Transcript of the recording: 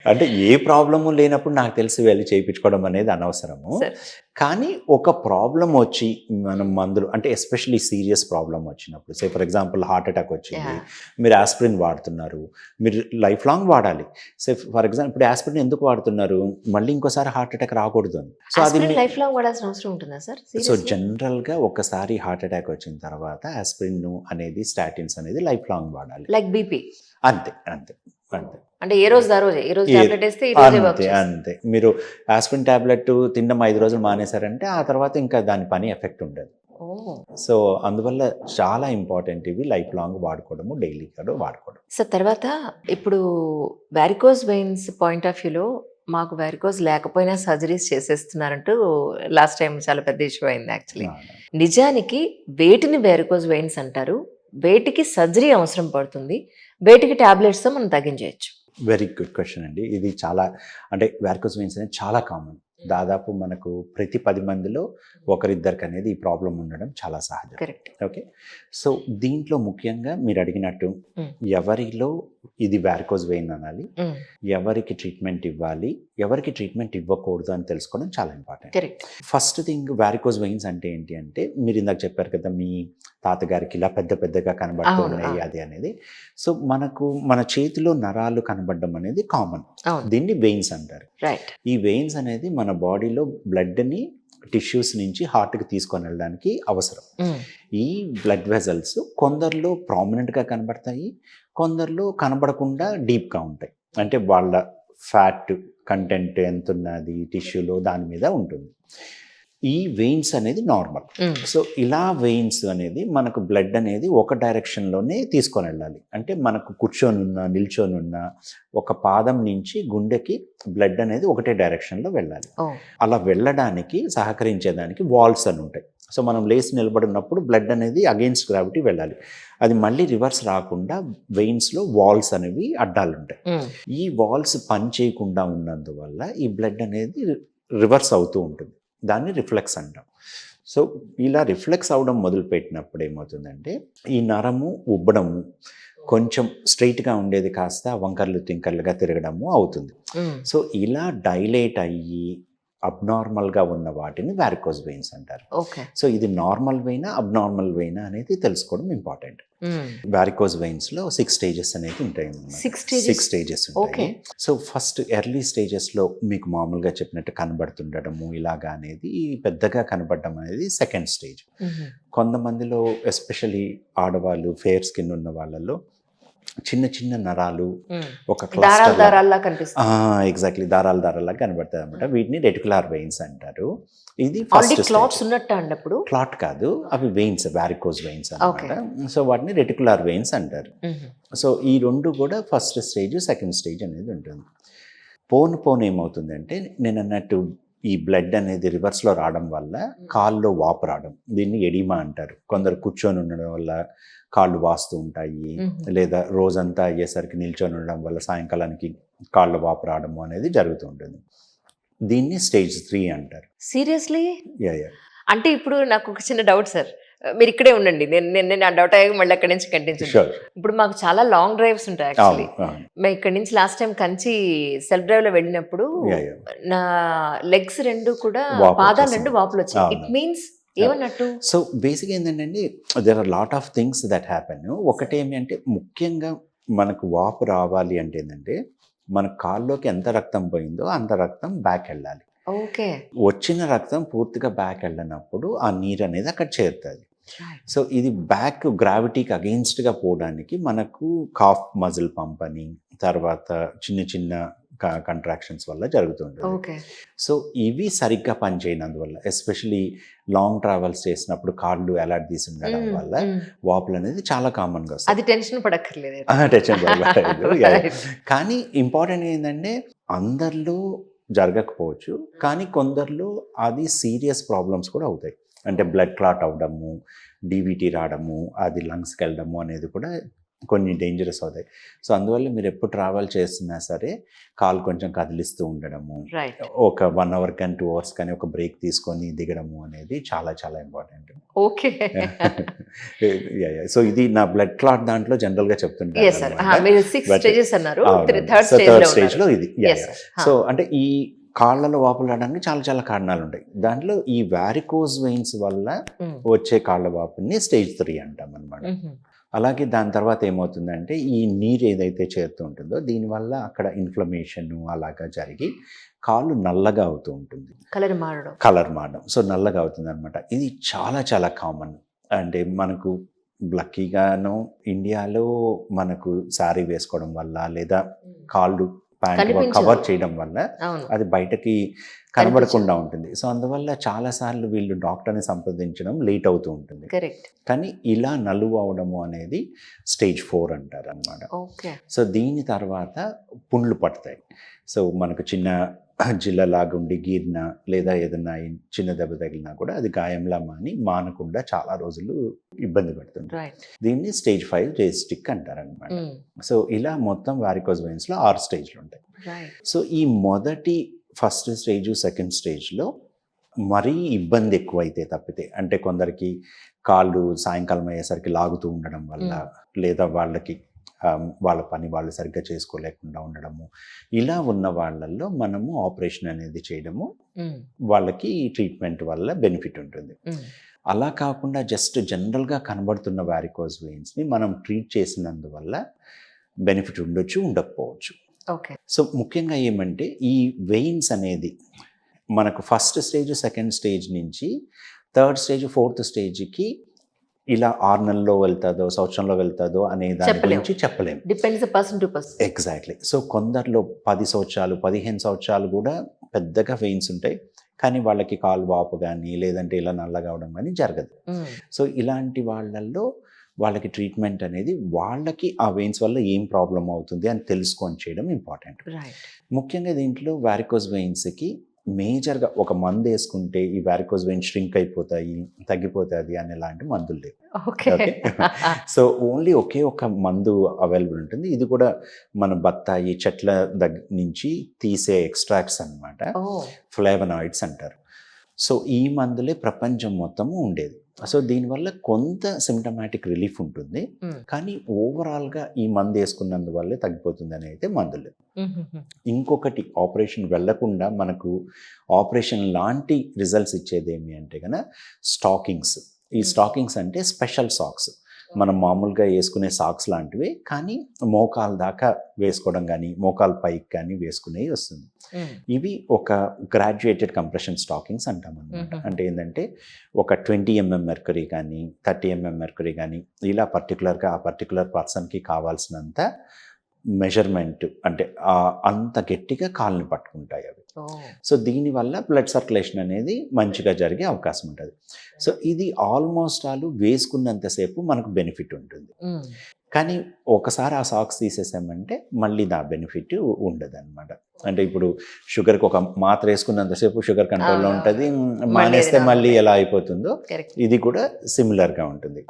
అంటే ఏ ప్రాబ్లము లేనప్పుడు నాకు తెలిసి వెళ్లి చేయించుకోవడం అనేది అనవసరము. సరే. కానీ ఒక ప్రాబ్లమ్ వచ్చి మనం మందులు అంటే ఎస్పెషల్లీ సీరియస్ ప్రాబ్లమ్ వచ్చినప్పుడు ఫర్ ఎగ్జాంపుల్ హార్ట్ అటాక్ వచ్చింది. యాహ్! మీరు ఆస్పిరిన్ వాడుతున్నారు. మీరు లైఫ్ లాంగ్ వాడాలి. ఫర్ ఎగ్జాంపుల్ ఇప్పుడు ఆస్పిరిన్ ఎందుకు వాడుతున్నారు? మళ్ళీ ఇంకోసారి హార్ట్ అటాక్ రాకూడదు అని. సో అది ఆస్పిరిన్ లైఫ్ లాంగ్ వాడాల్సిన అవసరం ఉంటుందా సార్? So seriously? జనరల్‌గా ఒకసారి హార్ట్ అటాక్ వచ్చిన తర్వాత ఆస్పిరిన్ అనేది స్టాటిన్స్ అనేది లైఫ్ లాంగ్ వాడాలి. Like BP. అంతే. అంతే. అంతే. అంటే ఏ రోజుది ఆ రోజే. ఈ రోజు ఏ టాబ్లెట్ ఏస్తే ఈ రోజే వర్క్ అంతే. చేస్తుంది. అంతే. మీరు ఆస్పిరిన్ టాబ్లెట్ తినడం 5 రోజులు మానేశారంటే ఆ తర్వాత ఇంకా దాని పని ఎఫెక్ట్ ఉండదు. ఓహ్! సో అందువల్ల చాలా ఇంపార్టెంట్ ఇవి లైఫ్ లాంగ్ వాడుకోవడము, డైలీ కూడా వాడుకోవడం. సో తర్వాత ఇప్పుడు వారికోజ్ వెయిన్స్ పాయింట్ ఆఫ్ వ్యూలో మాకు వారికోజ్ లేకపోయినా సర్జరీస్ చేసేస్తున్నారంటూ లాస్ట్ టైం చాలా పెద్ద ఇష్యూ అయింది యాక్చువల్లీ. నిజానికి వేటిని వారికోజ్ వెయిన్స్ అంటారు? వేటికి సర్జరీ అవసరం పడుతుంది? వేటికి టాబ్లెట్స్‌తో మనం తగ్గించేయొచ్చు? వెరీ గుడ్ క్వెషన్ అండి. ఇది చాలా అంటే వారికోజ్ వెయిన్స్ అనేది చాలా కామన్. దాదాపు మనకు ప్రతి 10 మందిలో ఒకరిద్దరికి అనేది ఈ ప్రాబ్లం ఉండడం చాలా సహజం. కరెక్ట్. ఓకే. సో దీంట్లో ముఖ్యంగా మీరు అడిగినట్టు Mm. ఎవరిలో ఇది వారికోజ్ వెయిన్ అనాలి, Mm. ఎవరికి ట్రీట్మెంట్ ఇవ్వాలి, ఎవరికి ట్రీట్మెంట్ ఇవ్వకూడదు అని తెలుసుకోవడం చాలా important. Correct. First thing varicose veins అంటే ఏంటి అంటే మీరు ఇందాక చెప్పారు కదా మీ తాతగారికి ఇలా పెద్ద పెద్దగా కనబడుతూ అవును, ఉన్నాయి అవును. అది అనేది. సో మనకు మన చేతిలో నరాలు కనబడడం అనేది కామన్. అవును. దీన్ని వెయిన్స్ అంటారు. రైట్. ఈ వెయిన్స్ అనేది మన బాడీలో బ్లడ్ని టిష్యూస్ నుంచి హార్ట్కి తీసుకొని వెళ్ళడానికి అవసరం. ఈ బ్లడ్ వెజల్స్ కొందరిలో ప్రామినెంట్గా కనబడతాయి, కొందరిలో కనబడకుండా డీప్గా ఉంటాయి. అంటే వాళ్ళ ఫ్యాట్ కంటెంట్ ఎంత ఉన్నది టిష్యూలో దాని మీద ఉంటుంది. ఈ వెయిన్స్ అనేది నార్మల్. సో ఇలా వెయిన్స్ అనేది మనకు బ్లడ్ అనేది ఒక డైరెక్షన్లోనే తీసుకొని వెళ్ళాలి. అంటే మనకు కూర్చొని ఉన్న నిల్చొని ఉన్న ఒక పాదం నుంచి గుండెకి బ్లడ్ అనేది ఒకటే డైరెక్షన్లో వెళ్ళాలి. అలా వెళ్ళడానికి సహకరించేదానికి వాల్స్ అని ఉంటాయి. సో మనం లేచి నిలబడినప్పుడు బ్లడ్ అనేది అగెయిన్స్ట్ గ్రావిటీ వెళ్ళాలి. అది మళ్ళీ రివర్స్ రాకుండా వెయిన్స్లో వాల్స్ అనేవి అడ్డాలు ఉంటాయి. ఈ వాల్స్ పని చేయకుండా ఉన్నందువల్ల ఈ బ్లడ్ అనేది రివర్స్ అవుతూ ఉంటుంది. దాన్ని రిఫ్లెక్స్ అంటాం. సో ఇలా రిఫ్లెక్స్ అవడం మొదలుపెట్టినప్పుడు ఏమవుతుందంటే ఈ నరము ఉబ్బడము, కొంచెం స్ట్రైట్గా ఉండేది కాస్త వంకర్లు తింకర్లుగా తిరగడము అవుతుంది. సో ఇలా డైలేట్ అయ్యి అబ్నార్మల్గా ఉన్న వాటిని వారికోజ్ వెయిన్స్ అంటారు. ఓకే. సో ఇది నార్మల్ వెయినా అబ్నార్మల్ వెయినా అనేది తెలుసుకోవడం ఇంపార్టెంట్. వారికోజ్ వెయిన్స్లో 6 స్టేజెస్ అనేది ఉంటాయి. 6 స్టేజెస్ ఉంటాయి. సో ఫస్ట్ ఎర్లీ స్టేజెస్లో మీకు మామూలుగా చెప్పినట్టు కనబడుతుండడము ఇలాగా అనేది పెద్దగా కనబడడం అనేది సెకండ్ స్టేజ్. కొంతమందిలో ఎస్పెషలీ ఆడవాళ్ళు ఫెయిర్ స్కిన్ ఉన్న వాళ్ళలో చిన్న చిన్న నరాలు ఒక ఎగ్జాక్ట్లీ దారాలు కనబడతాయి అనమాట. వీటిని రెటికులర్ వెయిన్స్ అంటారు. ఇది ఫస్ట్ క్లాట్స్ ఉన్నట్టు అన్నప్పుడు క్లాట్ కాదు, అవి వెయిన్స్, వారికోజ్ వెయిన్స్ అన్నమాట. సో వాటిని రెటికులర్ వెయిన్స్ అంటారు. సో ఈ రెండు కూడా ఫస్ట్ స్టేజ్ సెకండ్ స్టేజ్ అనేది ఉంటుంది. పోను ఏమవుతుందంటే నేను అన్నట్టు ఈ బ్లడ్ అనేది రివర్స్లో రావడం వల్ల కాల్లో వాపు రావడం, దీన్ని ఎడిమా అంటారు. కొందరు కూర్చొని ఉండడం వల్ల కాళ్ళు వాస్తూ ఉంటాయి, లేదా రోజంతా అయ్యేసరికి నిల్చొని ఉండడం వల్ల సాయంకాలానికి కాళ్ళ వాపు రావడము అనేది జరుగుతూ ఉంటుంది. దీన్ని స్టేజ్ 3 అంటారు. సీరియస్లీ? యా. అంటే ఇప్పుడు నాకు ఒక చిన్న డౌట్ సార్, మీరు ఇక్కడే ఉండండి, నేను ఆ డౌట్ అయ్యాక మళ్ళీ అక్కడి నుంచి కంటిన్యూ. ఇప్పుడు మాకు చాలా లాంగ్ డ్రైవ్స్ ఉంటాయి యాక్చువల్లీ. మేము ఇక్కడ నుంచి last time Kanchi self drive లో వెళ్ళినప్పుడు నా లెగ్స్ రెండు కూడా పాదాలు రెండు వాపులు వచ్చాయి. ఇట్ మీన్స్ ఏమన్నట్టు? సో బేసిక్ ఏంటంటే there are lot of things that happen. ఒకటి ఏమి అంటే ముఖ్యంగా మనకు వాపు రావాలి అంటే ఏంటంటే మన కాల్లోకి ఎంత రక్తం పోయిందో అంత రక్తం బ్యాక్ వెళ్ళాలి. ఓకే. వచ్చిన రక్తం పూర్తిగా బ్యాక్ వెళ్ళినప్పుడు ఆ నీరు అనేది అక్కడ చేరుతుంది. సో ఇది బ్యాక్ గ్రావిటీకి అగెయిన్స్ట్గా పోవడానికి మనకు కాఫ్ మజిల్ పంప్ అని, తర్వాత చిన్న చిన్న కంట్రాక్షన్స్ వల్ల జరుగుతుంటుంది. సో ఇవి సరిగ్గా పనిచేయనందువల్ల, ఎస్పెషలీ లాంగ్ ట్రావెల్స్ చేసినప్పుడు కాళ్ళు ఎలాడదీసి ఉండడం వల్ల వాపులు అనేది చాలా కామన్గా వస్తుంది. అది టెన్షన్ పడక్కర్లేదు. టెన్షన్ పడలేదు. కానీ ఇంపార్టెంట్ ఏంటంటే అందరిలో జరగకపోవచ్చు, కానీ కొందరిలో అది సీరియస్ ప్రాబ్లమ్స్ కూడా అవుతాయి. అంటే బ్లడ్ క్లాట్ అవ్వడము, డీవీటీ రావడము, అది లంగ్స్కి వెళ్ళడము అనేది కూడా కొన్ని డేంజరస్ అవుతాయి. సో అందువల్ల మీరు ఎప్పుడు ట్రావెల్ చేస్తున్నా సరే కాలు కొంచెం కదిలిస్తూ ఉండడము, రైట్. ఒక 1 అవర్ కానీ 2 అవర్స్ కానీ ఒక బ్రేక్ తీసుకొని దిగడము అనేది చాలా చాలా ఇంపార్టెంట్. ఓకే. సో ఇది నా బ్లడ్ క్లాట్ దాంట్లో జనరల్గా చెప్తుంటాను ఎస్ సార్. అన్నమాట. మీరు 6 But- స్టేజెస్ అన్నారు. అవును. థర్డ్ సో స్టేజ్ థర్డ్ లో స్టేజ్లో ఇది. Yes sir. సో అంటే ఈ కాళ్ళలో వాపులు రావడానికి చాలా చాలా కారణాలు ఉంటాయి. దాంట్లో ఈ వారికోజ్ వెయిన్స్ వల్ల వచ్చే కాళ్ళ వాపుని స్టేజ్ 3 అంటాం అనమాట. అలాగే దాని తర్వాత ఏమవుతుందంటే ఈ నీరు ఏదైతే చేరుతూ ఉంటుందో దీనివల్ల అక్కడ ఇన్ఫ్లమేషన్ అలాగా జరిగి కాళ్ళు నల్లగా అవుతూ ఉంటుంది, కలర్ మారడం. సో నల్లగా అవుతుంది అనమాట. ఇది చాలా చాలా కామన్. అంటే మనకు లక్కీగాను ఇండియాలో మనకు శారీ వేసుకోవడం వల్ల లేదా కాళ్ళు ప్యాంట్ కనిపించదు. కవర్ చేయడం వల్ల అవును. అది బయటకి కనబడకుండా ఉంటుంది. సో అందువల్ల చాలాసార్లు వీళ్ళు డాక్టర్ని సంప్రదించడం లేట్ అవుతూ ఉంటుంది. కరెక్ట్. కానీ ఇలా నలువు అవడము అనేది స్టేజ్ 4 అంటారు అనమాట. ఓకే. సో దీని తర్వాత పుండ్లు పడతాయి. సో మనకు చిన్న జిల్లలాగా ఉండి గీరిన లేదా ఏదైనా చిన్న దెబ్బ తగిలినా కూడా అది గాయంలా మానకుండా చాలా రోజులు ఇబ్బంది పెడుతుంది. రైట్. దీన్ని స్టేజ్ 5 జేస్టిక్ అంటారు అనమాట. సో ఇలా మొత్తం వారికోజ్ వెయిన్స్లో 6 స్టేజ్లు ఉంటాయి. రైట్. సో ఈ ఫస్ట్ స్టేజ్ సెకండ్ స్టేజ్లో మరీ ఇబ్బంది ఎక్కువైతే తప్పితే, అంటే కొందరికి కాళ్ళు సాయంకాలం అయ్యేసరికి లాగుతూ ఉండడం వల్ల లేదా వాళ్ళకి వాళ్ళ పని వాళ్ళు సరిగ్గా చేసుకోలేకుండా ఉండడము, ఇలా ఉన్న వాళ్ళల్లో మనము ఆపరేషన్ అనేది చేయడము వాళ్ళకి ట్రీట్మెంట్ వల్ల బెనిఫిట్ ఉంటుంది. అలా కాకుండా జస్ట్ జనరల్గా కనబడుతున్న వారికోజ్ వెయిన్స్ని మనం ట్రీట్ చేసినందువల్ల బెనిఫిట్ ఉండొచ్చు, ఉండకపోవచ్చు. ఓకే. సో ముఖ్యంగా ఏమంటే ఈ వెయిన్స్ అనేది మనకు ఫస్ట్ స్టేజ్ సెకండ్ స్టేజ్ నుంచి థర్డ్ స్టేజ్ ఫోర్త్ స్టేజ్కి ఇలా 6 నెలల్లో వెళ్తుందో సంవత్సరంలో వెళ్తుందో అనే దాని గురించి చెప్పలేము. Depends person to person. Exactly. So కొందరిలో 10 సంవత్సరాలు 15 సంవత్సరాలు కూడా పెద్దగా వెయిన్స్ ఉంటాయి, కానీ వాళ్ళకి కాలు వాపు కానీ లేదంటే ఇలా నల్లగా అవడం కానీ జరగదు. సో ఇలాంటి వాళ్ళల్లో వాళ్ళకి ట్రీట్మెంట్ అనేది వాళ్ళకి ఆ వెయిన్స్ వల్ల ఏం ప్రాబ్లం అవుతుంది అని తెలుసుకొని చేయడం ఇంపార్టెంట్. ముఖ్యంగా దీంట్లో వారికోజ్ వెయిన్స్కి మేజర్గా ఒక మందు వేసుకుంటే ఈ వారికోజ్ వెయిన్స్ ష్రింక్ అయిపోతాయి, తగ్గిపోతుంది అని ఎలాంటి మందులు లేవు. ఓకే. సో ఓన్లీ ఒకే ఒక మందు అవైలబుల్ ఉంటుంది. ఇది కూడా మన బత్తాయి చెట్ల దగ్గర నుంచి తీసే ఎక్స్ట్రాక్ట్స్ అన్నమాట, ఫ్లేవనాయిడ్స్ అంటారు. సో ఈ మందులే ప్రపంచం మొత్తము ఉండేది. సో దీనివల్ల కొంత సిమ్టమాటిక్ రిలీఫ్ ఉంటుంది, కానీ ఓవరాల్గా ఈ మందు వేసుకున్నందువల్లే తగ్గిపోతుంది అని అయితే మందులు. ఇంకొకటి ఆపరేషన్ వెళ్లకుండా మనకు ఆపరేషన్ లాంటి రిజల్ట్స్ ఇచ్చేది ఏమి అంటే కనుక స్టాకింగ్స్. ఈ స్టాకింగ్స్ అంటే స్పెషల్ సాక్స్, మనం మామూలుగా వేసుకునే సాక్స్ లాంటివి, కానీ మోకాలు దాకా వేసుకోవడం కానీ మోకాలు పైకి కానీ వేసుకునేవి వస్తుంది. ఇవి ఒక గ్రాడ్యుయేటెడ్ కంప్రెషన్ స్టాకింగ్స్ అంటాం అనమాట. అంటే ఏంటంటే ఒక 20 mm మెర్కరీ కానీ 30 mm మెర్కరీ కానీ ఇలా పర్టికులర్గా ఆ పర్టికులర్ పర్సన్కి కావాల్సినంత మెజర్మెంట్, అంటే అంత గట్టిగా కాళ్ళని పట్టుకుంటాయి అవి. సో దీనివల్ల బ్లడ్ సర్క్యులేషన్ అనేది మంచిగా జరిగే అవకాశం ఉంటుంది. సో ఇది ఆల్మోస్ట్ వేసుకున్నంతసేపు మనకు బెనిఫిట్ ఉంటుంది, కానీ ఒకసారి ఆ సాక్స్ తీసేసామంటే మళ్ళీ దా బెనిఫిట్ ఉండదు అనమాట. అంటే ఇప్పుడు షుగర్కి ఒక మాత్ర వేసుకున్నంతసేపు షుగర్ కంట్రోల్లో ఉంటుంది, మానేస్తే మళ్ళీ ఎలా అయిపోతుందో ఇది కూడా సిమిలర్గా ఉంటుంది.